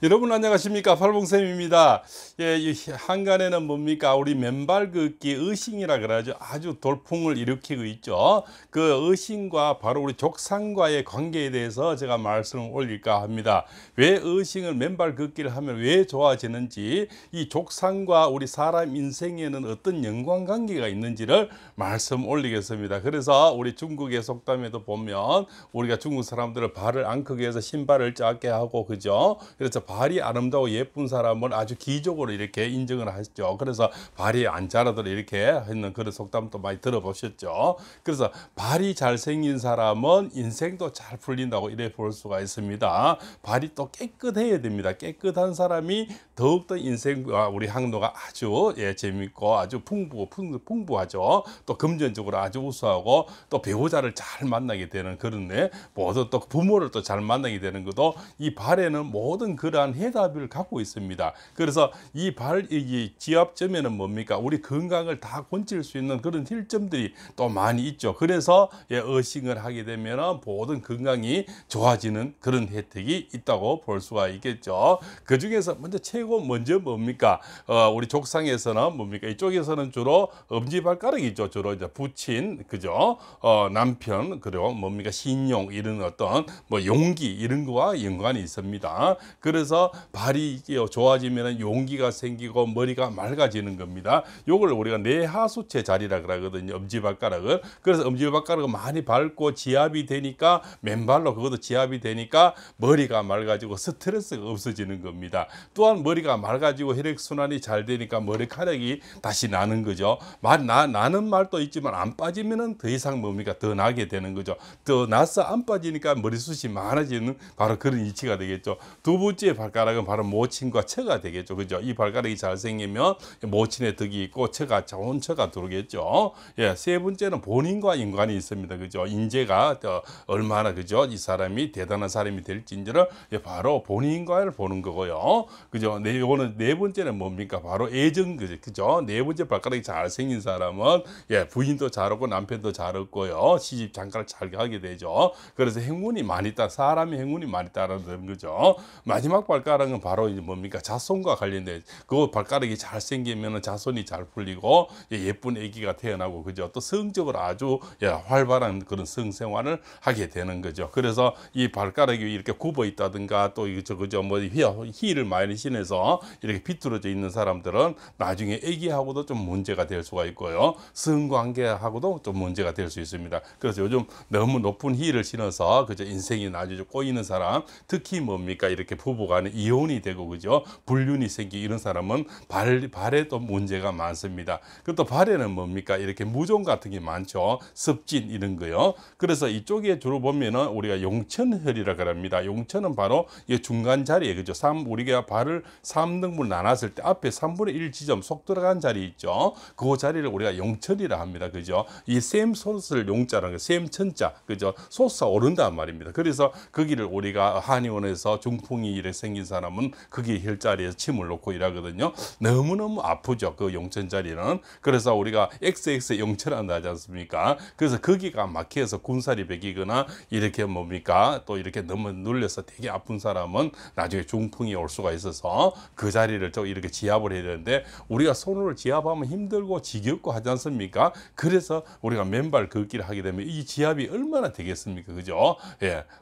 여러분 안녕하십니까, 팔봉쌤입니다. 예, 이 한간에는 뭡니까, 우리 맨발 걷기 의식이라 그러죠. 아주 돌풍을 일으키고 있죠. 그 의식과 바로 우리 족상과의 관계에 대해서 제가 말씀을 올릴까 합니다. 왜 의식을 맨발 걷기를 하면 왜 좋아지는지, 이 족상과 우리 사람 인생에는 어떤 연관관계가 있는지를 말씀 올리겠습니다. 그래서 우리 중국의 속담에도 보면 우리가 중국 사람들은 발을 안 크게 해서 신발을 작게 하고, 그죠? 그래서 발이 아름다고 예쁜 사람은 아주 기적으로 이렇게 인정을 하셨죠. 그래서 발이 안 자라도록 이렇게 했는 그런 속담도 많이 들어보셨죠. 그래서 발이 잘생긴 사람은 인생도 잘 풀린다고 이래 볼 수가 있습니다. 발이 또 깨끗해야 됩니다. 깨끗한 사람이 더욱더 인생과 우리 항로가 아주 재밌고 아주 풍부하죠. 또 금전적으로 아주 우수하고, 또 배우자를 잘 만나게 되는 그런 모두, 또 부모를 또 잘 만나게 되는 것도 이 발에는 모든 그러한 해답을 갖고 있습니다. 그래서 이 지압점에는 뭡니까, 우리 건강을 다 건질 수 있는 그런 힐점들이 또 많이 있죠. 그래서 어싱을 하게 되면 모든 건강이 좋아지는 그런 혜택이 있다고 볼 수가 있겠죠. 그 중에서 먼저 뭡니까, 우리 족상에서는 뭡니까, 이쪽에서는 주로 엄지발가락이죠. 주로 이제 부친, 그죠? 남편, 그리고 뭡니까, 신용, 이런 어떤 용기, 이런 거와 연관이 있습니다. 그래서 발이 좋아지면 용기가 생기고 머리가 맑아지는 겁니다. 요걸 우리가 뇌하수체 자리라 그러거든요, 엄지발가락을. 그래서 엄지발가락을 많이 밟고 지압이 되니까, 맨발로 그것도 지압이 되니까 머리가 맑아지고 스트레스가 없어지는 겁니다. 또한 머리가 맑아지고 혈액순환이 잘 되니까 머리카락이 다시 나는 거죠. 나는 말도 있지만 안 빠지면은 더 이상 뭡니까, 더 나게 되는 거죠. 더 나서 안 빠지니까 머리숱이 많아지는 바로 그런 이치가 되겠죠. 두 번째 발가락은 바로 모친과 처가 되겠죠. 그죠? 이 발가락이 잘 생기면 모친의 덕이 있고 좋은 처가 들어오겠죠. 세 번째는 본인과 연관이 있습니다. 그죠? 인재가 얼마나, 그죠? 이 사람이 대단한 사람이 될지인지를 바로 본인과를 보는 거고요. 그죠? 요거는 네 번째는 뭡니까? 바로 애정, 그죠? 네 번째 발가락이 잘 생긴 사람은 부인도 잘 얻고 남편도 잘 얻고요. 시집 장가를 잘 가게 되죠. 그래서 행운이 많이 사람의 행운이 많이 따르는 거죠. 마지막 발가락은 바로 이제 뭡니까, 자손과 관련된, 그 발가락이 잘 생기면 자손이 잘 풀리고 예쁜 아기가 태어나고, 그죠? 또 성적으로 아주 활발한 그런 성생활을 하게 되는 거죠. 그래서 이 발가락이 이렇게 굽어 있다든가, 또 그죠? 힐을 많이 신어서 이렇게 비뚤어져 있는 사람들은 나중에 아기하고도 좀 문제가 될 수가 있고요. 성관계하고도 좀 문제가 될 수 있습니다. 그래서 요즘 너무 높은 힐을 신어서, 그죠? 인생이 아주 꼬이는 사람, 특히 뭡니까, 이렇게 부부간에 이혼이 되고, 그죠? 불륜이 생기고 이런 사람은 발에 또 문제가 많습니다. 그또 발에는 뭡니까, 이렇게 무좀 같은 게 많죠. 습진 이런 거요. 그래서 이쪽에 주로 보면은 우리가 용천혈이라고 합니다. 용천은 바로 이 중간 자리에, 그죠? 우리가 발을 3등분 나눴을 때 앞에 3분의 1 지점 속 들어간 자리 있죠. 그 자리를 우리가 용천이라 합니다. 그죠? 이 샘소스를 용자라는 거, 샘천자, 그죠? 소스가 오른단 말입니다. 그래서 거기를 우리가 한의원에서 중풍이 이렇게 생긴 사람은 거기 혈자리에서 침을 놓고 일하거든요. 너무너무 아프죠, 그 용천 자리는. 그래서 우리가 XX 용천한다 하지 않습니까? 그래서 거기가 막혀서 군살이 배기거나 이렇게 뭡니까, 또 이렇게 너무 눌려서 되게 아픈 사람은 나중에 중풍이 올 수가 있어서 그 자리를 또 이렇게 지압을 해야 되는데, 우리가 손으로 지압하면 힘들고 지겹고 하지 않습니까? 그래서 우리가 맨발 걷기를 하게 되면 이 지압이 얼마나 되겠습니까? 그죠?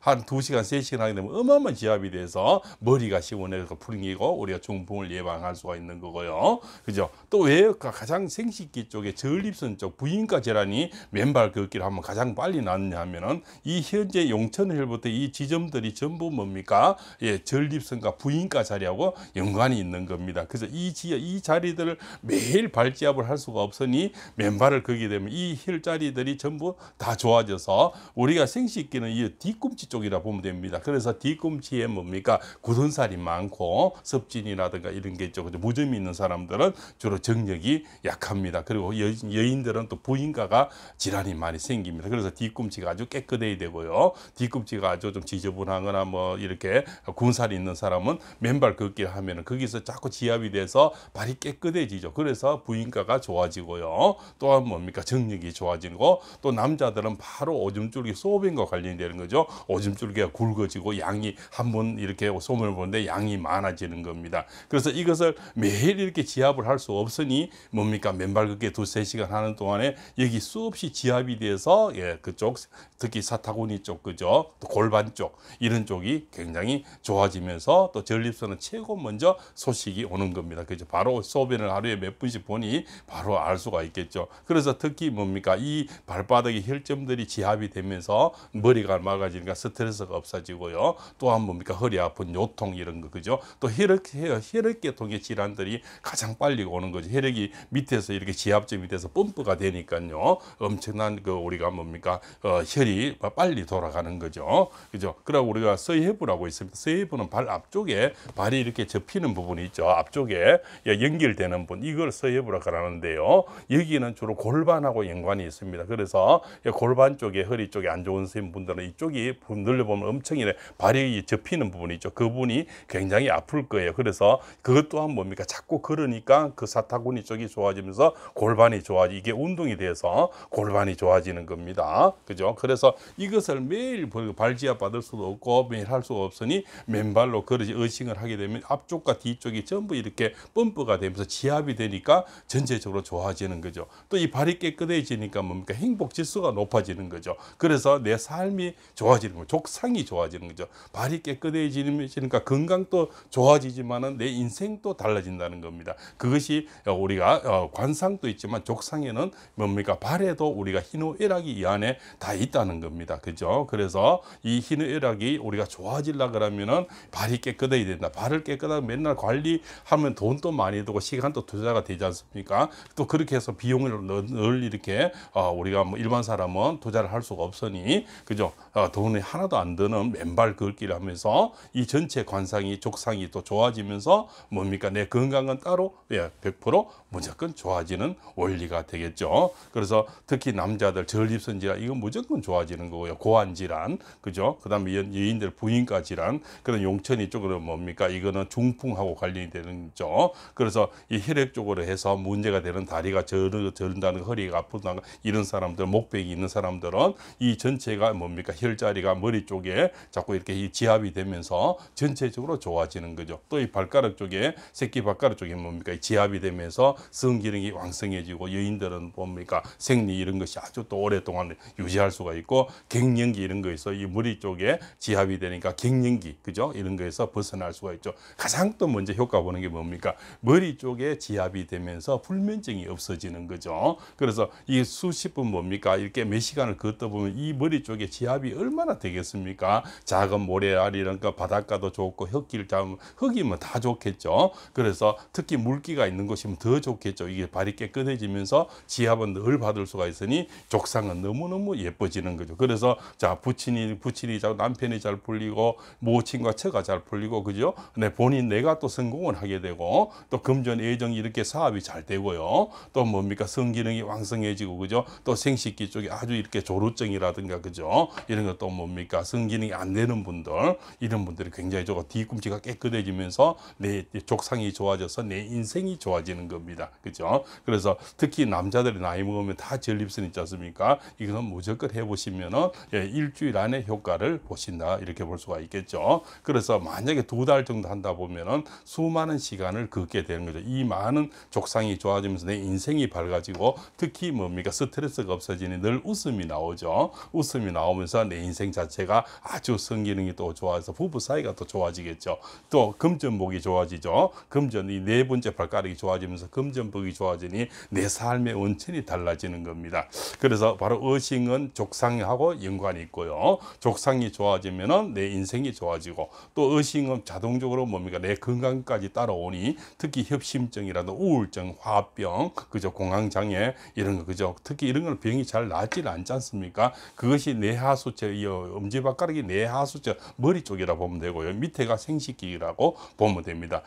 한 2시간, 3시간 하게 되면 어마어마한 지압이 돼서 머리가 시원해서 풀리고 우리가 중풍을 예방할 수가 있는 거고요. 그죠? 또 왜 가장 생식기 쪽에 전립선 쪽 부인과 질환이 맨발 걷기를 하면 가장 빨리 낫냐 하면은, 이 현재 용천혈부터 이 지점들이 전부 뭡니까? 전립선과 부인과 자리하고 연관이 있는 겁니다. 그래서 이 자리들을 매일 발지압을 할 수가 없으니 맨발을 걷게 되면 이 혈자리들이 전부 다 좋아져서 우리가 생식기는 이 뒤꿈치 쪽이라 보면 됩니다. 그래서 뒤꿈치에 뭡니까, 굳은 살이 많고 섭진이라든가 이런 게 있죠. 무좀이 있는 사람들은 주로 정력이 약합니다. 그리고 여인들은 또 부인과가 질환이 많이 생깁니다. 그래서 뒤꿈치가 아주 깨끗해야 되고요. 뒤꿈치가 아주 좀 지저분하거나 이렇게 군살이 있는 사람은 맨발 걷기를 하면은 거기서 자꾸 지압이 돼서 발이 깨끗해지죠. 그래서 부인과가 좋아지고요. 또한 뭡니까, 정력이 좋아지고, 또 남자들은 바로 오줌줄기 소변과 관련되는 거죠. 오줌줄기가 굵어지고 양이 한번 이렇게 솜을 시험을 보는데 양이 많아지는 겁니다. 그래서 이것을 매일 이렇게 지압을 할 수 없으니 뭡니까? 맨발 걷기 2~3시간 하는 동안에 여기 수없이 지압이 돼서 그쪽 특히 사타구니 쪽 그죠? 또 골반 쪽 이런 쪽이 굉장히 좋아지면서 또 전립선은 최고 먼저 소식이 오는 겁니다. 그죠? 바로 소변을 하루에 몇 분씩 보니 바로 알 수가 있겠죠. 그래서 특히 뭡니까? 이 발바닥의 혈점들이 지압이 되면서 머리가 맑아지니까 스트레스가 없어지고요. 또한 뭡니까? 허리 아픈 요통 이런 거 그죠? 또 혈액계통의 질환들이 가장 빨리 오는 거죠. 혈액이 밑에서 이렇게 지압점이 돼서 펌프가 되니까요. 엄청난 그 우리가 뭡니까? 혈이 빨리 돌아가는 거죠. 그죠? 그리고 우리가 서해부라고 있습니다. 서해부는 발 앞쪽에 발이 이렇게 접히는 부분이 있죠. 앞쪽에 연결되는 부분 이걸 서해부라고 하는데요. 여기는 주로 골반하고 연관이 있습니다. 그래서 골반 쪽에 허리 쪽에 안 좋은 분들은 이쪽이 눌러보면 엄청 이래 발이 접히는 부분이 있죠. 그 부분이 굉장히 아플 거예요. 그래서 그것 또한 뭡니까? 자꾸 걸으니까 그 사타구니 쪽이 좋아지면서 골반이 좋아지 이게 운동이 돼서 골반이 좋아지는 겁니다. 그죠? 그래서 이것을 매일 발지압 받을 수도 없고 매일 할 수가 없으니 맨발로 걸으시 어싱을 하게 되면 앞쪽과 뒤쪽이 전부 이렇게 펌프가 되면서 지압이 되니까 전체적으로 좋아지는 거죠. 또 이 발이 깨끗해지니까 뭡니까? 행복 지수가 높아지는 거죠. 그래서 내 삶이 좋아지는 거죠. 족상이 좋아지는 거죠. 발이 깨끗해지니까 건강도 좋아지지만은 내 인생도 달라진다는 겁니다. 그것이 우리가 관상도 있지만 족상에는 뭡니까? 발에도 우리가 희노애락이 이 안에 다 있다는 겁니다. 그죠? 그래서 이 희노애락이 우리가 좋아지려 그러면은 발이 깨끗해야 된다. 발을 깨끗하게 맨날 관리하면 돈도 많이 들고 시간도 투자가 되지 않습니까? 또 그렇게 해서 비용을 늘 이렇게 우리가 뭐 일반 사람은 투자를 할 수가 없으니 그죠? 돈이 하나도 안 드는 맨발 걷기를 하면서 이 전체 관상이 족상이 또 좋아지면서 뭡니까? 내 건강은 따로 100% 무조건 좋아지는 원리가 되겠죠. 그래서 특히 남자들 전립선 질환 이건 무조건 좋아지는 거고요. 고환 질환 그죠? 그다음에 여인들 부인과 질환 그런 용천이 쪽으로 뭡니까? 이거는 중풍하고 관련이 되는 거죠. 그래서 이 혈액 쪽으로 해서 문제가 되는 다리가 저른다는 허리가 아프다는 이런 사람들 목백이 있는 사람들은 이 전체가 뭡니까? 혈자리가 머리 쪽에 자꾸 이렇게 지압이 되면서 전체적으로 좋아지는 거죠. 또 이 발가락 쪽에 새끼 발가락 쪽에 뭡니까? 지압이 되면서 성기능이 왕성해지고 여인들은 뭡니까? 생리 이런 것이 아주 또 오랫동안 유지할 수가 있고 갱년기 이런 거에서 이 머리 쪽에 지압이 되니까 갱년기 그죠? 이런 거에서 벗어날 수가 있죠. 가장 또 먼저 효과 보는 게 뭡니까? 머리 쪽에 지압이 되면서 불면증이 없어지는 거죠. 그래서 이 수십 분 뭡니까? 이렇게 몇 시간을 걷다 보면 이 머리 쪽에 지압이 얼마나 되겠습니까? 작은 모래알이 이런 거 바닷가도 좋고 흙길 잡으면 흙이면 다 좋겠죠. 그래서 특히 물기가 있는 곳이면 더 좋겠죠. 이게 발이 깨끗해지면서 지압은 늘 받을 수가 있으니 족상은 너무너무 예뻐지는 거죠. 그래서 자 부친이 잘 남편이 잘 풀리고 모친과 처가 잘 풀리고 그죠? 네, 본인 내가 또 성공을 하게 되고 또 금전 애정 이렇게 사업이 잘 되고요. 또 뭡니까? 성기능이 왕성해지고 그죠? 또 생식기 쪽에 아주 이렇게 조루증이라든가 그죠? 이런 것도 뭡니까? 성기능이 안 되는 분들 이런 분들이 굉장히 좋고 뒤꿈치가 깨끗해지면서 내 족상이 좋아져서 내 인생이 좋아지는 겁니다. 그죠? 그래서 특히 남자들이 나이 먹으면 다 전립선 있지 않습니까? 이거는 무조건 해보시면은 일주일 안에 효과를 보신다 이렇게 볼 수가 있겠죠. 그래서 만약에 2달 정도 한다 보면은 수많은 시간을 걷게 되는 거죠. 이 많은 족상이 좋아지면서 내 인생이 밝아지고 특히 뭡니까? 스트레스가 없어지니 늘 웃음이 나오죠. 웃음이 나오면서 내 인생 자체가 아주 성기능이 또 좋아서 부부 사이가 또 좋아지겠죠. 또 금전복이 좋아지죠. 금전이 네 번째 발가락이 좋아지면서 금전복이 좋아지니 내 삶의 원천이 달라지는 겁니다. 그래서 바로 어싱은 족상하고 연관이 있고요. 족상이 좋아지면은 내 인생이 좋아지고 또 어싱은 자동적으로 뭡니까? 내 건강까지 따라오니 특히 협심증이라도 우울증, 화병, 그죠? 공황장애 이런 거 그죠? 특히 이런 건 병이 잘 낫질 않지 않습니까? 그것이 뇌하수체, 이 엄지발가락이 뇌하수체 머리 쪽이라 보면 되고요. 밑에가 생식기라고 보면 됩니다.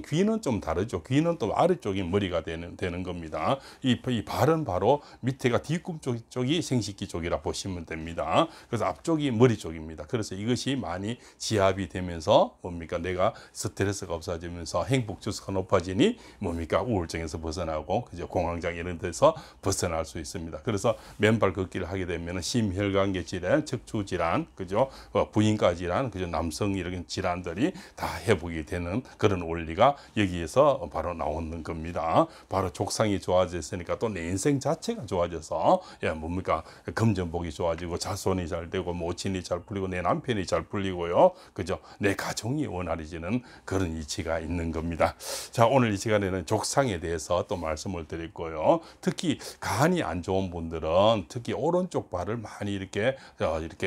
귀는 좀 다르죠. 귀는 또 아래쪽이 머리가 되는 겁니다. 이 발은 바로 밑에가 뒤꿈치 쪽이 생식기 쪽이라 보시면 됩니다. 그래서 앞쪽이 머리 쪽입니다. 그래서 이것이 많이 지압이 되면서 뭡니까? 내가 스트레스가 없어지면서 행복 지수가 높아지니 뭡니까? 우울증에서 벗어나고 그죠? 공황장 이런 데서 벗어날 수 있습니다. 그래서 맨발 걷기를 하게 되면 심혈관계 질환, 척추 질환, 그죠? 부인과 질환, 그죠? 남성 이런 질환들이 다 회복이 되는 그런 원리가 여기에서 바로 나오는 겁니다. 바로 족상이 좋아졌으니까 또 내 인생 자체가 좋아져서 뭡니까 금전복이 좋아지고 자손이 잘 되고 모친이 잘 풀리고 내 남편이 잘 풀리고요. 그죠? 내 가정이 원활해지는 그런 이치가 있는 겁니다. 자, 오늘 이 시간에는 족상에 대해서 또 말씀을 드릴 거예요. 특히 간이 안 좋은 분들은 특히 오른쪽 발을 많이 이렇게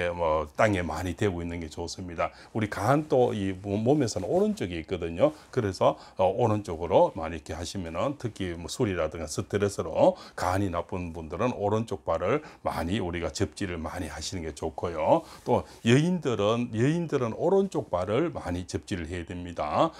뭐 땅에 많이 대고 있는 게 좋습니다. 우리 간 또 이 몸에서는 오른쪽에 있거든요. 그래서 오른쪽으로 많이 이렇게 하시면은 특히 뭐 술이라든가 스트레스로 간이 나쁜 분들은 오른쪽 발을 많이 우리가 접지를 많이 하시는 게 좋고요. 또 여인들은 오른쪽 발을 많이 접지를 해야 됩니다.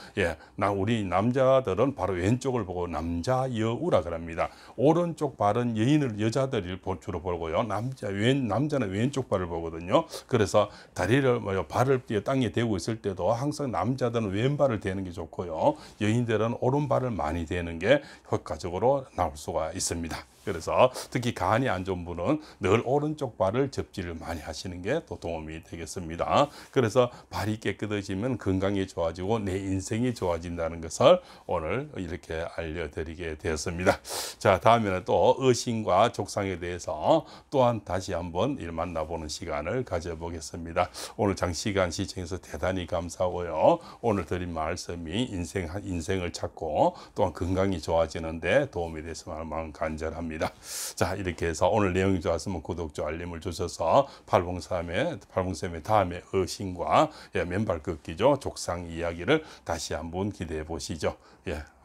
우리 남자들은 바로 왼쪽을 보고 남자여우라 그럽니다. 오른쪽 발은 여자들이 주로 보고요. 남자는 왼쪽 발을 보거든요. 그래서 발을 땅에 대고 있을 때도 항상 남자들은 왼발을 대는 게 좋고요. 여인들은 오른발을 많이 대는 게 효과적으로 나올 수가 있습니다. 그래서 특히 간이 안 좋은 분은 늘 오른쪽 발을 접지를 많이 하시는 게 또 도움이 되겠습니다. 그래서 발이 깨끗해지면 건강이 좋아지고 내 인생이 좋아진다는 것을 오늘 이렇게 알려드리게 되었습니다. 자, 다음에는 또 의신과 족상에 대해서 또한 다시 한번 만나보는 시간을 가져보겠습니다. 오늘 장시간 시청해서 대단히 감사하고요. 오늘 드린 말씀이 인생을 찾고 또한 건강이 좋아지는데 도움이 됐으면 마음 간절합니다. 자, 이렇게 해서 오늘 내용이 좋았으면 구독과 알림을 주셔서 팔봉쌤의 다음에 의신과 맨발 걷기죠. 족상 이야기를 다시 한번 기대해 보시죠.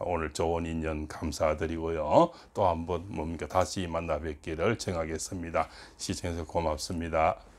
오늘 좋은 인연 감사드리고요. 또 한번 다시 만나 뵙기를 청하겠습니다. 시청해서 고맙습니다.